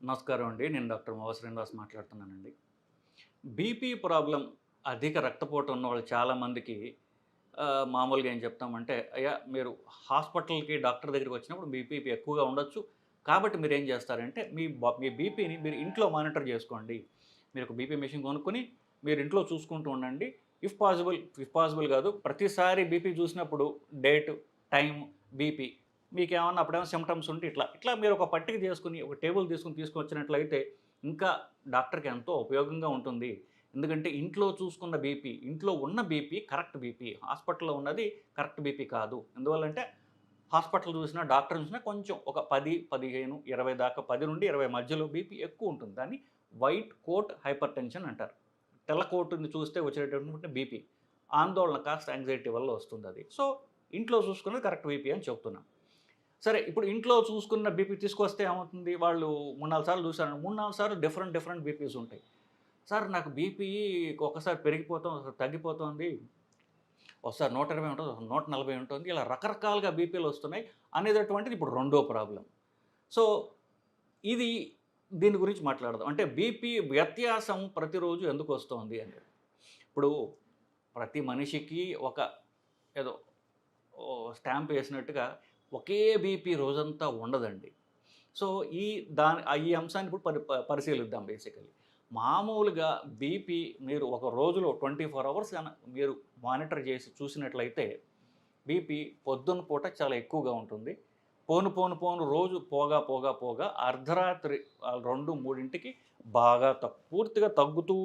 నమస్కారం అండి. నేను డాక్టర్ మోవ శ్రీనివాస్ మాట్లాడుతున్నానండి. బీపీ ప్రాబ్లమ్ అధిక రక్తపోటు ఉన్నవాళ్ళు చాలామందికి మామూలుగా ఏం చెప్తామంటే, అయ్యా మీరు హాస్పిటల్‌కి డాక్టర్ దగ్గరికి వచ్చినప్పుడు బీపీ ఎక్కువగా ఉండొచ్చు. కాబట్టి మీరేం చేస్తారంటే, మీ బీపీని మీరు ఇంట్లో మానిటర్ చేసుకోండి. మీరు ఒక బీపీ మెషిన్ కొనుక్కొని మీరు ఇంట్లో చూసుకుంటూ ఉండండి. ఇఫ్ పాసిబుల్ కాదు ప్రతిసారి బీపీ చూసినప్పుడు డేట్, టైమ్, బీపీ మీకేమన్నా అప్పుడేమన్నా సింప్టమ్స్ ఉంటే ఇట్లా మీరు ఒక పట్టిక చేసుకొని, ఒక టేబుల్ తీసుకొచ్చినట్లయితే ఇంకా డాక్టర్‌కి ఎంతో ఉపయోగంగా ఉంటుంది. ఎందుకంటే ఇంట్లో ఉన్న బీపీ కరెక్ట్ బీపీ. హాస్పిటల్‌లో ఉన్నది కరెక్ట్ బీపీ కాదు. ఎందువల్లంటే హాస్పిటల్ చూసినా, డాక్టర్ చూసినా కొంచెం ఒక 10, 15, 20 దాకా 10-20 మధ్యలో బీపీ ఎక్కువుంటుంది. దాన్ని వైట్ కోట్ హైపర్‌టెన్షన్ అంటారు. తెల్ల కోటుని చూస్తే వచ్చేటటువంటి బీపీ. ఆందోళన కాస్త యాంగ్జైటీ వల్ల వస్తుందది. సో, ఇంట్లో చూసుకున్నది కరెక్ట్ బీపీ అని చెప్తున్నాం. సరే ఇప్పుడు ఇంట్లో చూసుకున్న బీపీ తీసుకొస్తే ఏమవుతుంది? వాళ్ళు 3, 4 సార్లు చూసారు. 3, 4 సార్లు డిఫరెంట్ బీపీస్ ఉంటాయి. సార్ నాకు బీపీ ఒక్కసారి పెరిగిపోతుంది, ఒకసారి తగ్గిపోతుంది. ఒకసారి 120 ఉంటుంది, ఒకసారి 140 ఉంటుంది. ఇలా రకరకాలుగా బీపీలు వస్తున్నాయి అనేటటువంటిది ఇప్పుడు రెండో ప్రాబ్లమ్. సో, ఇది దీని గురించి మాట్లాడదాం. అంటే బీపీ వ్యత్యాసం ప్రతిరోజు ఎందుకు వస్తోంది అనేది. ఇప్పుడు ప్రతి మనిషికి ఒక ఏదో స్టాంప్ వేసినట్టుగా ఒకే బీపీ రోజంతా ఉండదండి. సో, ఈ అంశాన్ని ఇప్పుడు పరిశీలిద్దాం బేసికల్లీ. మామూలుగా బీపీ మీరు ఒక రోజులో 24 అవర్స్ మీరు మానిటర్ చేసి చూసినట్లయితే బీపీ పొద్దున్న పూట చాలా ఎక్కువగా ఉంటుంది. పోను రోజు పోగా అర్ధరాత్రి 2, 3కి బాగా పూర్తిగా తగ్గుతూ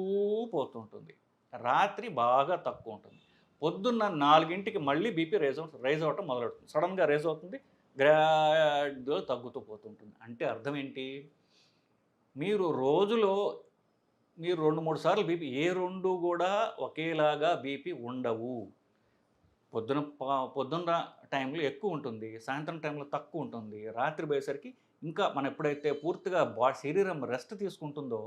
పోతుంటుంది. రాత్రి బాగా తక్కువ ఉంటుంది. పొద్దున్న 4కి మళ్ళీ బీపీ రైజ్ అవ్వటం మొదలెడుతుంది. సడన్‌గా రైజ్ అవుతుంది. గ్రాడ్యువల్‌గా తగ్గుతూ పోతుంటుంది. అంటే అర్థం ఏంటి? మీరు రోజులో 2, 3 సార్లు బీపీ ఏ 2 కూడా ఒకేలాగా బీపీ ఉండవు. పొద్దున్న టైంలో ఎక్కువ ఉంటుంది. సాయంత్రం టైంలో తక్కువ ఉంటుంది. రాత్రి పోయేసరికి ఇంకా మనం ఎప్పుడైతే పూర్తిగా శరీరం రెస్ట్ తీసుకుంటుందో,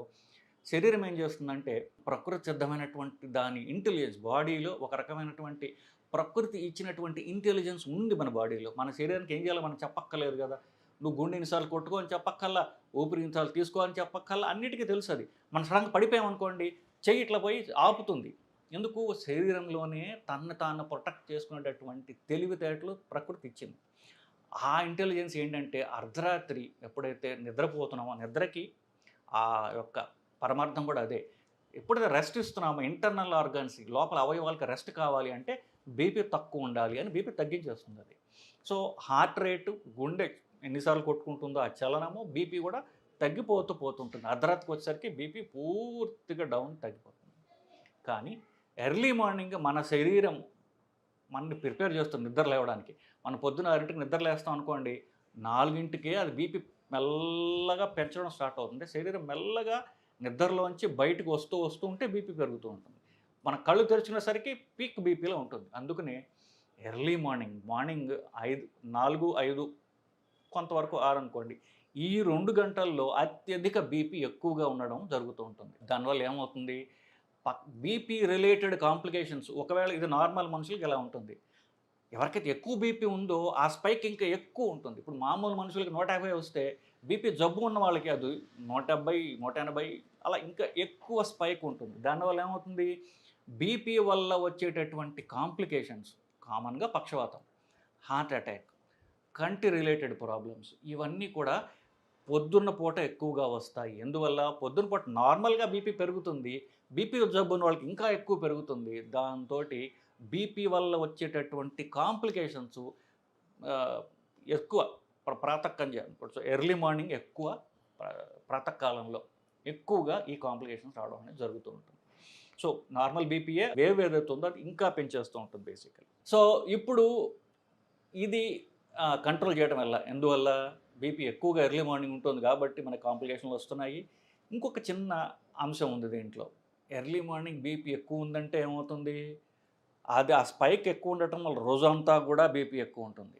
శరీరం ఏం చేస్తుందంటే ప్రకృతి సిద్ధమైనటువంటి దాని ఇంటెలిజెన్స్ బాడీలో ఒక రకమైనటువంటి ప్రకృతి ఇచ్చినటువంటి ఇంటెలిజెన్స్ ఉంది మన బాడీలో. మన శరీరానికి ఏం చేయాలో మనం చెప్పక్కర్లేదు కదా! నువ్వు గుండె ఇన్నిసార్లు కొట్టుకో అని చెప్పక్కర్లా, ఊపిరి ఇన్నిసార్లు తీసుకో అని చెప్పక్కర్లా, అన్నిటికీ తెలుసు అది. మనం సడన్‌గా పడిపోయామనుకోండి, చెయ్యి ఇట్లా పోయి ఆపుతుంది. ఎందుకు? శరీరంలోనే తనను తాను ప్రొటెక్ట్ చేసుకునేటటువంటి తెలివితేటలు ప్రకృతి ఇచ్చింది. ఆ ఇంటెలిజెన్స్ ఏంటంటే అర్ధరాత్రి ఎప్పుడైతే నిద్రపోతున్నామో నిద్రకి ఆ యొక్క పరమార్థం కూడా అదే. ఎప్పుడైతే రెస్ట్ ఇస్తున్నామో ఇంటర్నల్ ఆర్గాన్స్‌కి లోపల అవయవాలకి రెస్ట్ కావాలి అంటే బీపీ తక్కువ ఉండాలి అని బీపీ తగ్గించేస్తుంది అది. సో, హార్ట్ రేటు, గుండె ఎన్నిసార్లు కొట్టుకుంటుందో ఆ చలనము, బీపీ కూడా పోతుంటుంది. అర్ధరాత్రికి వచ్చేసరికి బీపీ పూర్తిగా డౌన్ తగ్గిపోతుంది. కానీ ఎర్లీ మార్నింగ్ మన శరీరం మనల్ని ప్రిపేర్ చేస్తుంది నిద్ర లేవడానికి. మనం పొద్దున్న 6కి నిద్ర లేస్తాం అనుకోండి, 4కే అది బీపీ మెల్లగా పెంచడం స్టార్ట్ అవుతుంది. శరీరం మెల్లగా నిద్రలోంచి బయటకు వస్తూ ఉంటే బీపీ పెరుగుతూ ఉంటుంది. మన కళ్ళు తెరుచుకునేసరికి పీక్ బీపీలో ఉంటుంది. అందుకనే ఎర్లీ మార్నింగ్ 4, 5 కొంతవరకు 6 అనుకోండి. ఈ 2 గంటల్లో అత్యధిక బీపీ ఎక్కువగా ఉండడం జరుగుతూ ఉంటుంది. దానివల్ల ఏమవుతుంది? బీపీ రిలేటెడ్ కాంప్లికేషన్స్ ఒకవేళ ఇది నార్మల్ మనుషులకి ఎలా ఉంటుంది? ఎవరికైతే ఎక్కువ బీపీ ఉందో ఆ స్పైక్ ఇంకా ఎక్కువ ఉంటుంది. ఇప్పుడు మామూలు మనుషులకి 150 వస్తే బీపీ జబ్బు ఉన్న వాళ్ళకి అది 170, 180 అలా ఇంకా ఎక్కువ స్పైక్ ఉంటుంది. దానివల్ల ఏమవుతుంది? బీపీ వల్ల వచ్చేటటువంటి కాంప్లికేషన్స్ కామన్‌గా పక్షవాతం, హార్ట్ అటాక్, కంటి రిలేటెడ్ ప్రాబ్లమ్స్ ఇవన్నీ కూడా పొద్దున్న పూట ఎక్కువగా వస్తాయి. ఎందువల్ల? పొద్దున్న పూట నార్మల్‌గా బీపీ పెరుగుతుంది. బీపీ జబ్బు ఉన్న వాళ్ళకి ఇంకా ఎక్కువ పెరుగుతుంది. దాంతోటి బీపీ వల్ల వచ్చేటటువంటి కాంప్లికేషన్స్ ఎక్కువ ఎర్లీ మార్నింగ్ ఎక్కువ ప్రాతకాలంలో ఎక్కువగా ఈ కాంప్లికేషన్స్ రావడం అనేది జరుగుతూ ఉంటుంది. సో, నార్మల్ బీపీయే వేవ్ ఏదైతే ఉందో అది ఇంకా పెంచేస్తూ ఉంటుంది బేసికల్లీ. సో, ఇప్పుడు ఇది కంట్రోల్ చేయడం ఎందువల్ల? బీపీ ఎక్కువగా ఎర్లీ మార్నింగ్ ఉంటుంది కాబట్టి మనకు కాంప్లికేషన్లు వస్తున్నాయి. ఇంకొక చిన్న అంశం ఉంది దీంట్లో. ఎర్లీ మార్నింగ్ బీపీ ఎక్కువ ఉందంటే ఏమవుతుంది? ఆ స్పైక్ ఎక్కువ ఉండటం వల్ల రోజంతా కూడా బీపీ ఎక్కువ ఉంటుంది.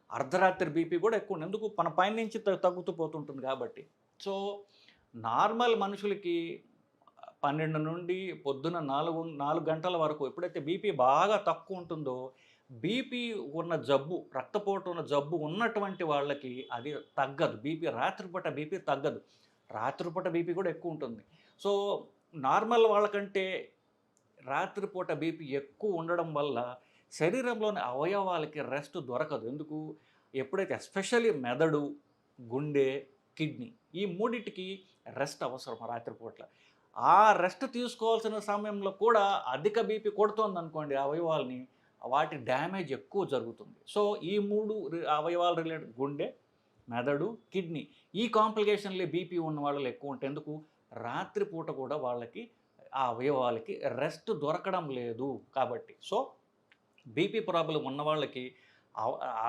అర్ధరాత్రి బీపీ కూడా ఎక్కువ ఎందుకు? మన పైనుంచి తగ్గుతూ పోతుంటుంది కాబట్టి. సో, నార్మల్ మనుషులకి 12 నుండి పొద్దున 4 గంటల వరకు ఎప్పుడైతే బీపీ బాగా తక్కువ ఉంటుందో, బీపీ ఉన్న జబ్బు, రక్తపోటు ఉన్న జబ్బు ఉన్నటువంటి వాళ్ళకి అది తగ్గదు. రాత్రిపూట బీపీ తగ్గదు. రాత్రిపూట బీపీ కూడా ఎక్కువ ఉంటుంది. సో, నార్మల్ వాళ్ళకంటే రాత్రిపూట బీపీ ఎక్కువ ఉండడం వల్ల శరీరంలోని అవయవాలకి రెస్ట్ దొరకదు. ఎందుకు? ఎప్పుడైతే ఎస్పెషల్లీ మెదడు, గుండె, కిడ్నీ ఈ మూడిటికి రెస్ట్ అవసరం రాత్రిపూట్ల. ఆ రెస్ట్ తీసుకోవాల్సిన సమయంలో కూడా అధిక బీపీ కొడుతోందనుకోండి అవయవాల్ని, వాటి డ్యామేజ్ ఎక్కువ జరుగుతుంది. సో, ఈ 3 అవయవాల రిలేటెడ్ గుండె, మెదడు, కిడ్నీ ఈ కాంప్లికేషన్‌లే బీపీ ఉన్న వాళ్ళలో ఎక్కువ ఉంటాయి. ఎందుకు? రాత్రిపూట కూడా వాళ్ళకి ఆ అవయవాలకి రెస్ట్ దొరకడం లేదు కాబట్టి. సో, బీపీ ప్రాబ్లమ్ ఉన్న వాళ్ళకి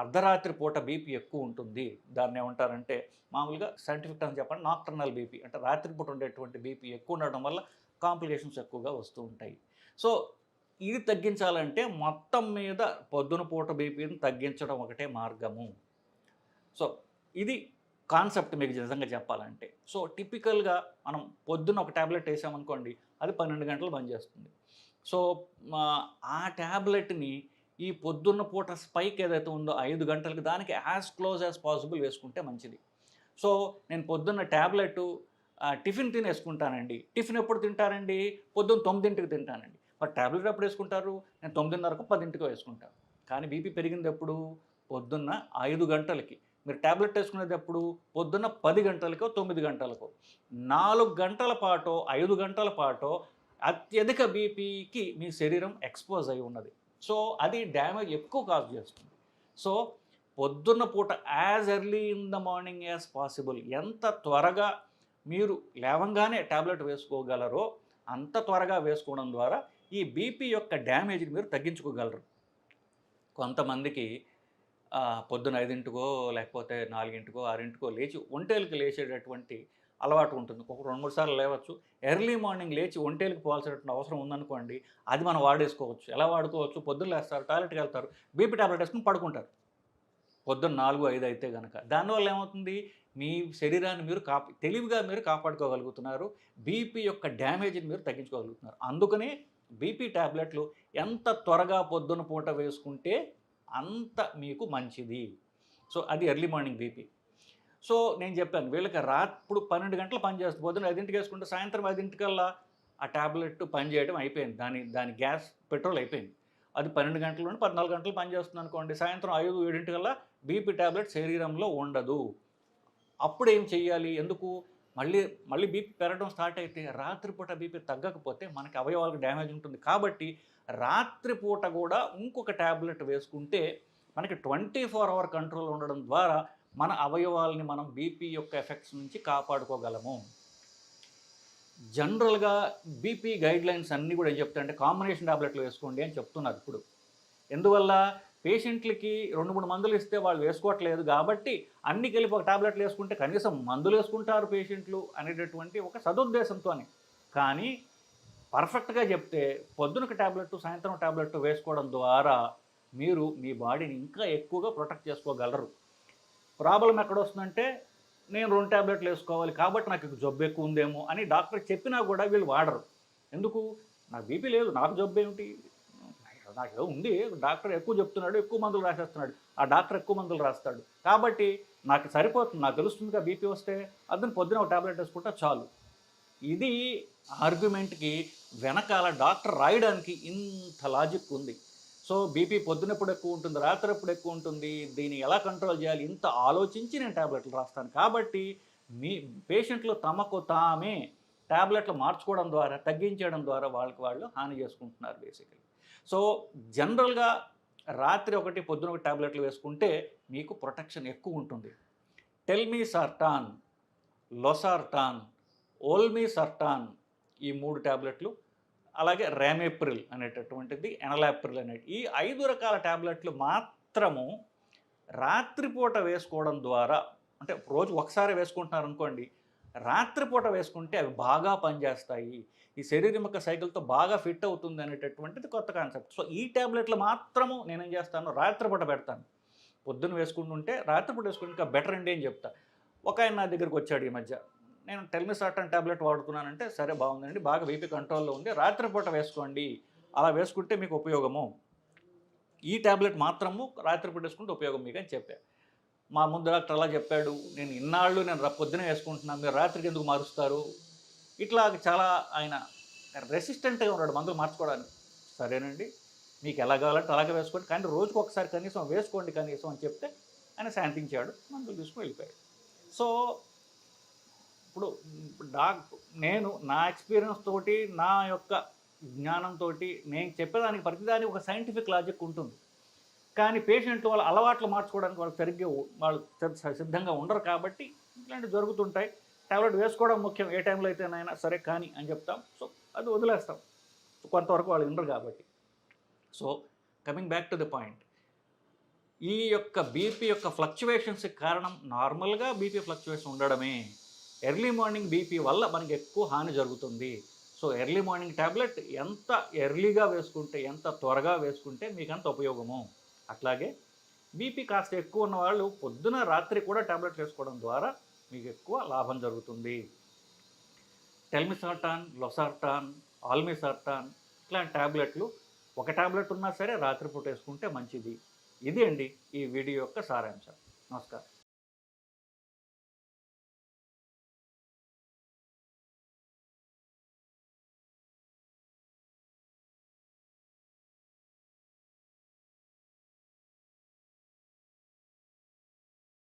అర్ధరాత్రి పూట బీపీ ఎక్కువ ఉంటుంది. దాన్నేమంటారంటే మామూలుగా సైంటిఫిక్ టర్మ్ చెప్పండి నాక్టర్నల్ బీపీ. అంటే రాత్రిపూట ఉండేటువంటి బీపీ ఎక్కువ ఉండడం వల్ల కాంప్లికేషన్స్ ఎక్కువగా వస్తూ ఉంటాయి. సో, ఇది తగ్గించాలంటే మొత్తం మీద పొద్దున పూట బీపీని తగ్గించడం ఒకటే మార్గము. సో, ఇది కాన్సెప్ట్ మీకు నిజంగా చెప్పాలంటే. సో, టిపికల్‌గా మనం పొద్దున్న ఒక టాబ్లెట్ ఏసామనుకోండి, అది 12 గంటలు పనిచేస్తుంది. సో, ఆ టాబ్లెట్‌ని ఈ పొద్దున్న పూట స్పైక్ ఏదైతే ఉందో 5 గంటలకి దానికి యాజ్ క్లోజ్ యాజ్ పాసిబుల్ వేసుకుంటే మంచిది. సో, నేను పొద్దున్న టాబ్లెటు టిఫిన్ తినేసుకుంటానండి. టిఫిన్ ఎప్పుడు తింటారండి? పొద్దున్న 9కి తింటానండి. మరి టాబ్లెట్ ఎప్పుడు వేసుకుంటారు? నేను 9:30కో, 10కో వేసుకుంటాను. కానీ బీపీ పెరిగింది ఎప్పుడు? పొద్దున్న 5 గంటలకి. మీరు టాబ్లెట్ వేసుకునేది ఎప్పుడు? పొద్దున్న 10 గంటలకో, 9 గంటలకో. 4 గంటల పాటో, 5 గంటల పాటో అత్యధిక బీపీకి మీ శరీరం ఎక్స్‌పోజ్ అయి ఉన్నది. సో, అది డ్యామేజ్ ఎక్కువ కాజ్ చేస్తుంది. సో, పొద్దున్న పూట as early in the morning as possible ఎంత త్వరగా మీరు లేవంగానే టాబ్లెట్ వేసుకోగలరో అంత త్వరగా వేసుకోవడం ద్వారా ఈ బీపీ యొక్క డ్యామేజ్‌ని మీరు తగ్గించుకోగలరు. కొంతమందికి పొద్దున 5కో లేకపోతే 4కో, 6కో లేచి ఒంటేలకు లేచేటటువంటి అలవాటు ఉంటుంది. ఒక 2, 3 సార్లు లేవచ్చు. ఎర్లీ మార్నింగ్ లేచి ఒంటేలకు పోవాల్సినటువంటి అవసరం ఉందనుకోండి, అది మనం వాడేసుకోవచ్చు. ఎలా వాడుకోవచ్చు? పొద్దున్న లేస్తారు, టాయిలెట్‌కి వెళ్తారు, బీపీ టాబ్లెట్ వేసుకొని పడుకుంటారు. పొద్దున్న 4, 5 అయితే గనక. దానివల్ల ఏమవుతుంది? మీ శరీరాన్ని మీరు తెలివిగా మీరు కాపాడుకోగలుగుతున్నారు. బీపీ యొక్క డ్యామేజ్‌ని మీరు తగ్గించుకోగలుగుతున్నారు. అందుకనే బీపీ టాబ్లెట్లు ఎంత త్వరగా పొద్దున పూట వేసుకుంటే అంత మీకు మంచిది. సో, అది ఎర్లీ మార్నింగ్ బీపీ. సో, నేను చెప్పాను వీళ్ళకి ఇప్పుడు 12 గంటలు పనిచేస్తుంది. పొద్దున్న 5కి వేసుకుంటే సాయంత్రం 5కల్లా ఆ టాబ్లెట్ పనిచేయడం అయిపోయింది. దాని గ్యాస్ పెట్రోల్ అయిపోయింది. అది 12 గంటల నుండి 14 గంటలు పనిచేస్తుంది అనుకోండి. సాయంత్రం 5, 7కల్లా బీపీ టాబ్లెట్ శరీరంలో ఉండదు. అప్పుడు ఏం చెయ్యాలి? ఎందుకు? మళ్ళీ బీపీ పెరగడం స్టార్ట్ అయితే రాత్రిపూట బీపీ తగ్గకపోతే మనకి అవయవాలకు డ్యామేజ్ ఉంటుంది. కాబట్టి రాత్రిపూట కూడా ఇంకొక టాబ్లెట్ వేసుకుంటే మనకి 24 అవర్ కంట్రోల్ ఉండడం ద్వారా మన అవయవాల్ని మనం బీపీ యొక్క ఎఫెక్ట్స్ నుంచి కాపాడుకోగలము. జనరల్‌గా బీపీ గైడ్‌లైన్స్ అన్నీ కూడా ఏం చెప్తాయంటే కాంబినేషన్ టాబ్లెట్లు వేసుకోండి అని చెప్తున్నారు ఇప్పుడు. ఎందువల్ల? పేషెంట్లకి 2, 3 మందులు ఇస్తే వాళ్ళు వేసుకోవట్లేదు కాబట్టి అన్నీ కలిపి ఒక టాబ్లెట్లు వేసుకుంటే కనీసం మందులు వేసుకుంటారు పేషెంట్లు అనేటటువంటి ఒక సదుద్దేశంతోనే. కానీ పర్ఫెక్ట్‌గా చెప్తే పొద్దునకి టాబ్లెట్, సాయంత్రం టాబ్లెట్ వేసుకోవడం ద్వారా మీరు మీ బాడీని ఇంకా ఎక్కువగా ప్రొటెక్ట్ చేసుకోగలరు. ప్రాబ్లమ్ ఎక్కడొస్తుందంటే నేను 2 టాబ్లెట్లు వేసుకోవాలి కాబట్టి నాకు జబ్బు ఎక్కువ ఉందేమో అని డాక్టర్ చెప్పినా కూడా వీళ్ళు వాడరు. ఎందుకు? నాకు బీపీ లేదు, నాకు జబ్బు ఏమిటి? నాకేదో ఉంది, డాక్టర్ ఎక్కువ చెప్తున్నాడు, ఎక్కువ మందులు రాసేస్తున్నాడు. ఆ డాక్టర్ ఎక్కువ మందులు రాస్తాడు. కాబట్టి నాకు సరిపోతుంది, నాకు తెలుస్తుందిగా బీపీ వస్తే అతను పొద్దున ఒక టాబ్లెట్ వేసుకుంటే చాలు. ఇది ఆర్గ్యుమెంట్‌కి వెనకాల డాక్టర్ రాయడానికి ఇంత లాజిక్ ఉంది. సో, బీపీ పొద్దునెప్పుడు ఎక్కువ ఉంటుంది, రాత్రి ఎప్పుడు ఎక్కువ ఉంటుంది, దీన్ని ఎలా కంట్రోల్ చేయాలి ఇంత ఆలోచించి నేను టాబ్లెట్లు రాస్తాను. కాబట్టి మీ పేషెంట్లు తమకు తామే టాబ్లెట్లు మార్చుకోవడం ద్వారా, తగ్గించేయడం ద్వారా వాళ్ళకి వాళ్ళు హాని చేసుకుంటున్నారు బేసికలీ. సో, జనరల్‌గా రాత్రి ఒకటి, పొద్దున ఒకటి టాబ్లెట్లు వేసుకుంటే మీకు ప్రొటెక్షన్ ఎక్కువ ఉంటుంది. టెల్మిసర్టాన్, లొసార్టాన్, ఓల్మిసర్టాన్ ఈ 3 టాబ్లెట్లు, అలాగే ర్యామేప్రిల్ అనేటటువంటిది, ఎనలాప్రిల్ అనేటి ఈ 5 రకాల టాబ్లెట్లు మాత్రము రాత్రిపూట వేసుకోవడం ద్వారా, అంటే రోజు ఒకసారి వేసుకుంటున్నారనుకోండి, రాత్రిపూట వేసుకుంటే అవి బాగా పనిచేస్తాయి. ఈ శరీరం యొక్క సైకిల్తో బాగా ఫిట్ అవుతుంది అనేటటువంటిది కొత్త కాన్సెప్ట్. సో, ఈ టాబ్లెట్లు మాత్రము నేనేం చేస్తాను, రాత్రిపూట పెడతాను. పొద్దున్న వేసుకుంటుంటే రాత్రిపూట వేసుకుంటే ఇంకా బెటర్ అండి అని చెప్తా. ఒక ఆయన నా దగ్గరికి వచ్చాడు ఈ మధ్య. నేను టెల్మిసర్టాన్ టాబ్లెట్ వాడుతున్నానంటే, సరే బాగుందండి, బాగా బీపీ కంట్రోల్లో ఉంది, రాత్రిపూట వేసుకోండి, అలా వేసుకుంటే మీకు ఉపయోగము, ఈ టాబ్లెట్ మాత్రము రాత్రిపూట వేసుకుంటే ఉపయోగం మీకు అని చెప్పా. మా ముందు డాక్టర్ అలా చెప్పాడు, నేను ఇన్నాళ్ళు పొద్దునే వేసుకుంటున్నాను, మీరు రాత్రికి ఎందుకు మారుస్తారు? ఇట్లా చాలా ఆయన రెసిస్టెంట్‌గా ఉన్నాడు మందులు మార్చుకోవడానికి. సరేనండి, మీకు ఎలా కావాలంటే అలాగే వేసుకోండి, కానీ రోజుకి ఒకసారి కనీసం వేసుకోండి కనీసం అని చెప్తే ఆయన శాంతించాడు. మందులు తీసుకొని వెళ్ళిపోయాడు. సో, ఇప్పుడు డాక్ నేను నా ఎక్స్‌పీరియన్స్ తోటి, నా యొక్క జ్ఞానంతోటి నేను చెప్పేదానికి ప్రతిదానికి ఒక సైంటిఫిక్ లాజిక్ ఉంటుంది. కానీ పేషెంట్లు వాళ్ళ అలవాట్లు మార్చుకోవడానికి వాళ్ళు సరిగ్గా వాళ్ళు సిద్ధంగా ఉండరు కాబట్టి ఇట్లాంటివి జరుగుతుంటాయి. టాబ్లెట్ వేసుకోవడం ముఖ్యం. ఏ టైంలో అయితేనైనా సరే కానీ అని చెప్తాం. సో, అది వదిలేస్తాం. సో, కొంతవరకు వాళ్ళు వినరు కాబట్టి. So, coming back to the point. ఈ యొక్క బీపీ యొక్క ఫ్లక్చువేషన్స్‌కి కారణం నార్మల్‌గా బీపీ ఫ్లక్చువేషన్ ఉండడమే. ఎర్లీ మార్నింగ్ బీపీ వల్ల మనకి ఎక్కువ హాని జరుగుతుంది. సో, ఎర్లీ మార్నింగ్ టాబ్లెట్ ఎంత ఎర్లీగా వేసుకుంటే, ఎంత త్వరగా వేసుకుంటే మీకంత ఉపయోగము. అట్లాగే బీపీ కాస్త ఎక్కువ ఉన్నవాళ్ళు పొద్దున, రాత్రి కూడా టాబ్లెట్లు వేసుకోవడం ద్వారా మీకు ఎక్కువ లాభం జరుగుతుంది. టెల్మిసార్టాన్, లొసార్టాన్, ఆల్మిసార్టాన్ ఇట్లాంటి టాబ్లెట్లు ఒక టాబ్లెట్ ఉన్నా సరే రాత్రిపూట వేసుకుంటే మంచిది. ఇది అండి ఈ వీడియో యొక్క సారాంశం. నమస్కారం.